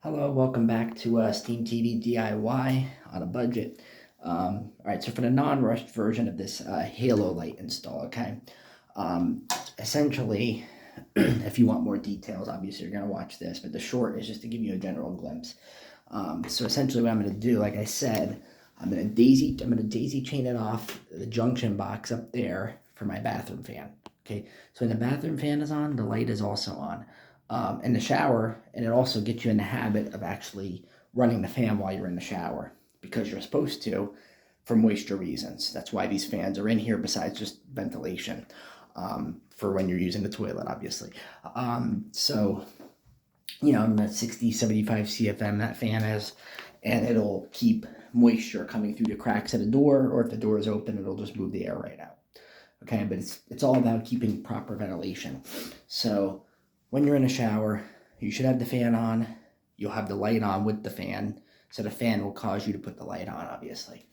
Hello, welcome back to Steam TV DIY on a budget. All right, so for the non-rushed version of this Halo Light install, okay? Essentially, if you want more details, obviously you're gonna watch this, but the short is just to give you a general glimpse. So essentially, what I'm gonna do, like I said, I'm gonna daisy chain it off the junction box up there for my bathroom fan. Okay, so when the bathroom fan is on, the light is also on. In the shower, and it also gets you in the habit of actually running the fan while you're in the shower because you're supposed to for moisture reasons. That's why these fans are in here besides just ventilation for when you're using the toilet, obviously. So, I'm at 60, 75 CFM that fan is, and it'll keep moisture coming through the cracks of the door, or if the door is open, it'll just move the air right out. Okay, but it's all about keeping proper ventilation. So when you're in a shower, you should have the fan on. You'll have the light on with the fan. So the fan will cause you to put the light on, obviously.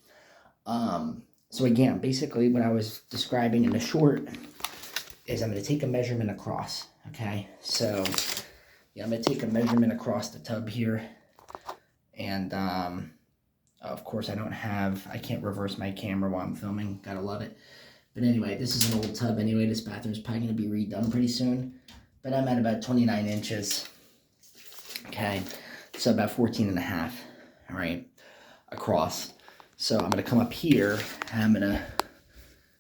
So again, basically what I was describing in the short is I'm going to take a measurement across. Okay, so I'm going to take a measurement across the tub here. And of course I can't reverse my camera while I'm filming. Gotta love it. But anyway, this is an old tub anyway. This bathroom's probably going to be redone pretty soon. But I'm at about 29 inches. Okay, so about 14 and a half, all right, across. So I'm going to come up here and I'm going to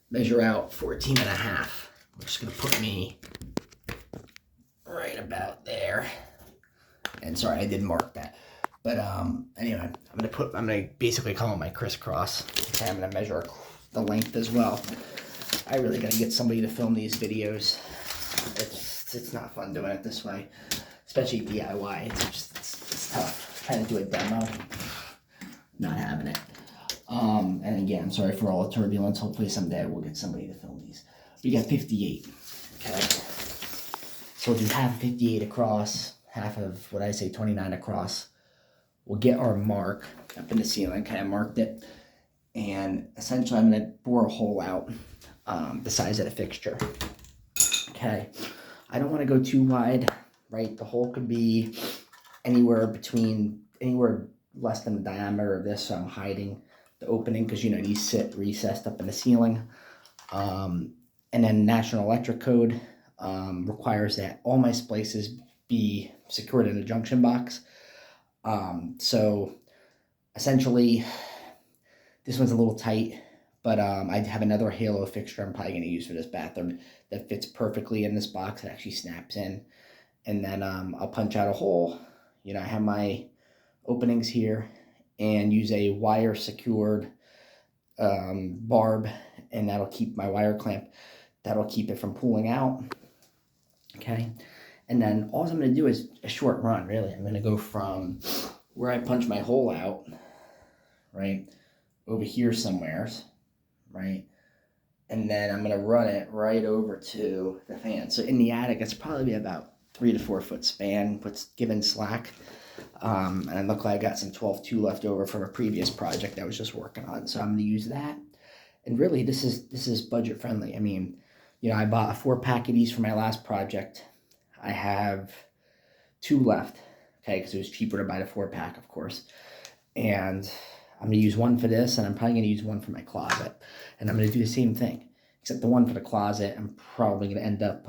measure out 14 and a half, which is going to put me right about there. And sorry, I didn't mark that. But anyway, I'm going to basically call it my crisscross. Okay, I'm going to measure the length as well. I really got to get somebody to film these videos. It's not fun doing it this way, especially DIY. It's tough trying to do a demo. Not having it. And again, sorry for all the turbulence. Hopefully someday we'll get somebody to film these. We got 58. Okay. So we'll do half 58 across, half of what I say 29 across. We'll get our mark up in the ceiling. Kind of marked it, and essentially I'm going to bore a hole out the size of the fixture. Okay. I don't want to go too wide, right? The hole could be anywhere less than the diameter of this, so I'm hiding the opening because, these sit recessed up in the ceiling. And then National Electric Code requires that all my splices be secured in a junction box. So essentially, this one's a little tight, but I have another Halo fixture I'm probably going to use for this bathroom that fits perfectly in this box. It actually snaps in. And then I'll punch out a hole. I have my openings here and use a wire secured barb, and that'll keep my wire clamp. That'll keep it from pulling out. Okay. And then all I'm going to do is a short run, really. I'm going to go from where I punch my hole out, right, over here somewheres, right? And then I'm going to run it right over to the fan. So in the attic, it's probably about 3 to 4 foot span, given slack. And it looked like I got some 12-2 left over from a previous project I was just working on. So I'm going to use that. And really, this is budget friendly. I mean, I bought a 4-pack of these for my last project. I have 2 left, okay, because it was cheaper to buy the 4-pack, of course. And I'm going to use one for this, and I'm probably going to use one for my closet. And I'm going to do the same thing, except the one for the closet, I'm probably going to end up,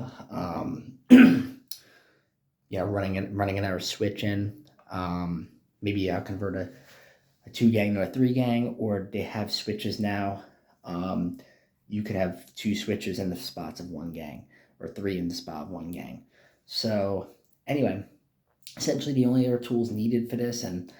running another switch in. Maybe I'll convert a 2-gang to a 3-gang, or they have switches now. You could have 2 switches in the spots of 1 gang, or 3 in the spot of 1 gang. So anyway, essentially the only other tools needed for this, and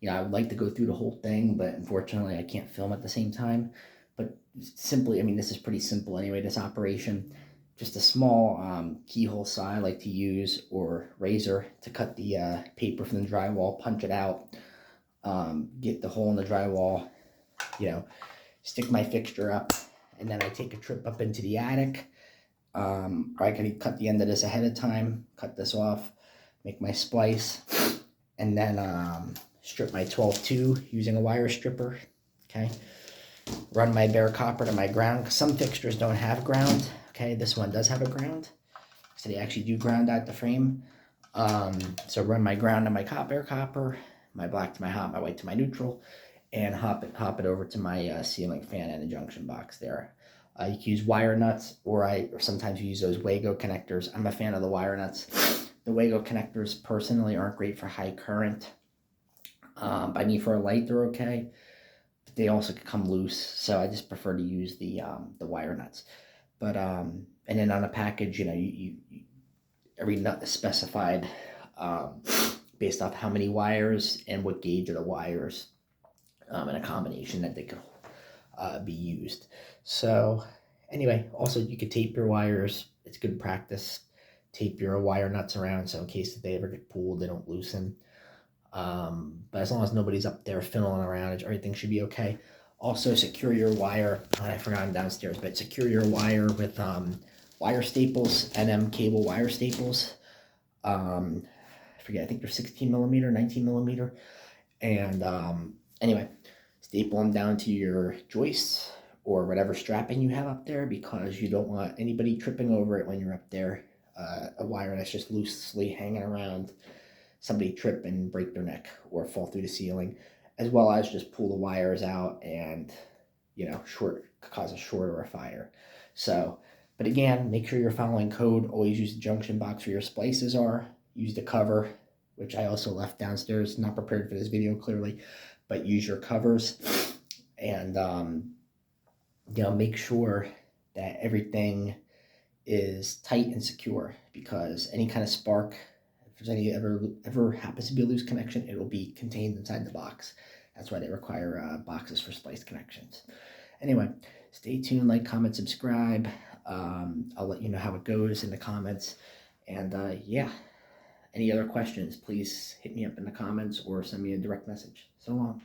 I would like to go through the whole thing, but unfortunately I can't film at the same time. But simply, this is pretty simple anyway, this operation. Just a small keyhole saw I like to use, or razor, to cut the paper from the drywall, punch it out, get the hole in the drywall, stick my fixture up, and then I take a trip up into the attic. I can cut the end of this ahead of time, cut this off, make my splice, and then strip my 12-2 using a wire stripper. Okay, run my bare copper to my ground, because some fixtures don't have ground. Okay, this one does have a ground, so they actually do ground out the frame. So run my ground to my air copper, my black to my hot, my white to my neutral, and hop it over to my ceiling fan and the junction box there. You can use wire nuts, or sometimes use those Wago connectors. I'm a fan of the wire nuts. The Wago connectors personally aren't great for high current. I mean, for a light, they're okay. But they also can come loose, so I just prefer to use the wire nuts. But and then on a package, you every nut is specified um, based off how many wires and what gauge of the wires, and a combination that they could be used. So anyway, also you could tape your wires. It's good practice. Tape your wire nuts around so in case they ever get pulled, they don't loosen. But as long as nobody's up there fiddling around, everything should be okay. Also, secure your wire. I forgot I'm downstairs, but secure your wire with wire staples, NM cable wire staples. I forget, I think they're 16 millimeter, 19 millimeter. And anyway, staple them down to your joists or whatever strapping you have up there because you don't want anybody tripping over it when you're up there. A wire that's just loosely hanging around, somebody trip and break their neck or fall through the ceiling, as well as just pull the wires out and cause a short or a fire. So, but again, make sure you're following code. Always use the junction box where your splices are. Use the cover, which I also left downstairs. Not prepared for this video clearly, but use your covers and make sure that everything is tight and secure because any kind of spark, if there's any ever happens to be a loose connection, it will be contained inside the box. That's why they require boxes for splice connections. Anyway, stay tuned, like, comment, subscribe. I'll let you know how it goes in the comments. And yeah, any other questions, please hit me up in the comments or send me a direct message. So long.